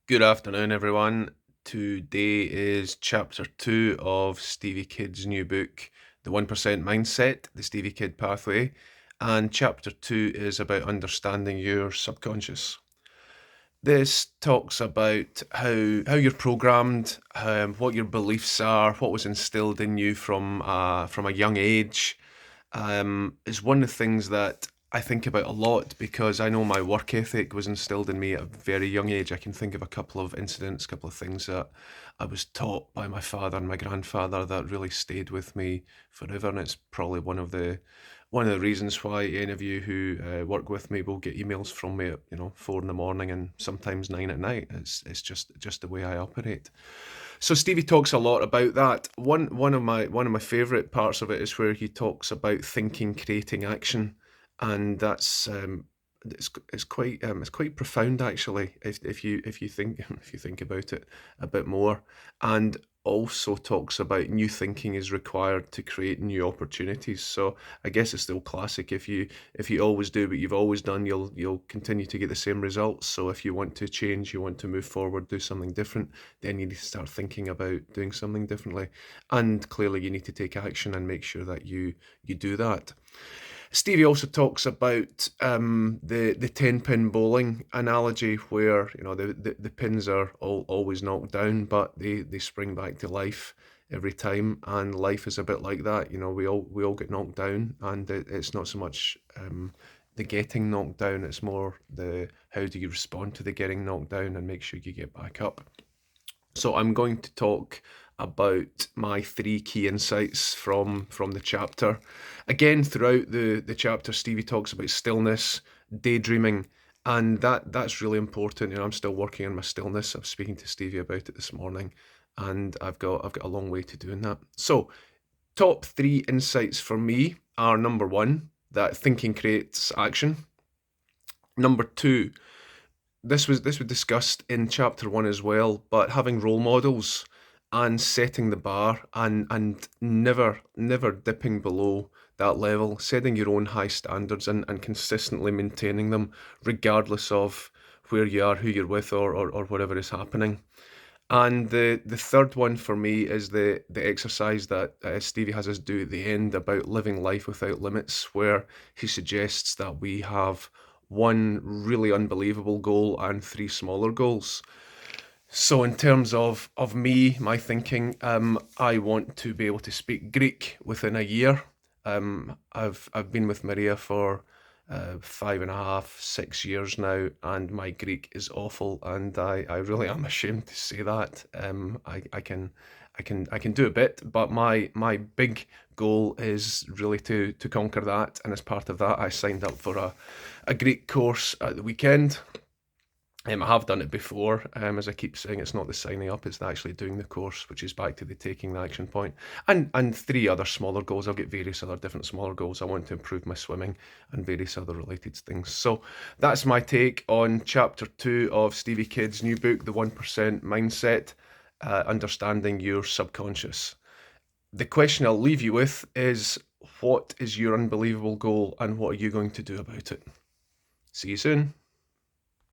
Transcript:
Good afternoon, everyone. Today is chapter 2 of Stevie Kidd's new book, The 1% Mindset, The Stevie Kidd Pathway. And chapter 2 is about understanding your subconscious. This talks about how you're programmed, what your beliefs are, what was instilled in you from a young age. Is one of the things that I think about a lot because I know my work ethic was instilled in me at a very young age. I can think of a couple of incidents, a couple of things that I was taught by my father and my grandfather that really stayed with me forever, and it's probably one of the reasons why any of you who work with me will get emails from me at 4 in the morning and sometimes 9 at night. It's just the way I operate. So Stevie talks a lot about that. One of my favorite parts of it is where he talks about thinking, creating action, and it's quite profound actually if you think if you think about it a bit more, and also talks about new thinking is required to create new opportunities. So I guess it's still classic. If you always do what you've always done, you'll continue to get the same results. So if you want to change, you want to move forward, do something different, then you need to start thinking about doing something differently. And clearly you need to take action and make sure that you do that. Stevie also talks about the 10-pin bowling analogy where the pins are always knocked down, but they spring back to life every time, and life is a bit like that. We all get knocked down, and it's not so much the getting knocked down, it's more the how do you respond to the getting knocked down and make sure you get back up. So I'm going to talk about my three key insights from the chapter. Again, throughout the chapter, Stevie talks about stillness, daydreaming, and that's really important. I'm still working on my stillness. I was speaking to Stevie about it this morning, and I've got a long way to doing that. So, top three insights for me are: number one, that thinking creates action. Number two, this was discussed in chapter one as well, but having role models and setting the bar and never dipping below that level, setting your own high standards and consistently maintaining them regardless of where you are, who you're with, or whatever is happening. And the third one for me is the exercise that Stevie has us do at the end about living life without limits, where he suggests that we have one really unbelievable goal and three smaller goals. So in terms of me, my thinking, I want to be able to speak Greek within a year. I've been with Maria for 5.5, 6 years now, and my Greek is awful, and I really am ashamed to say that. I can do a bit, but my big goal is really to conquer that, and as part of that, I signed up for a Greek course at the weekend. I have done it before. As I keep saying, it's not the signing up; it's actually doing the course, which is back to the taking the action point. And three other smaller goals. I've got various other different smaller goals. I want to improve my swimming and various other related things. So that's my take on chapter 2 of Stevie Kidd's new book, The 1% Mindset, Understanding Your Subconscious. The question I'll leave you with is: what is your unbelievable goal, and what are you going to do about it? See you soon.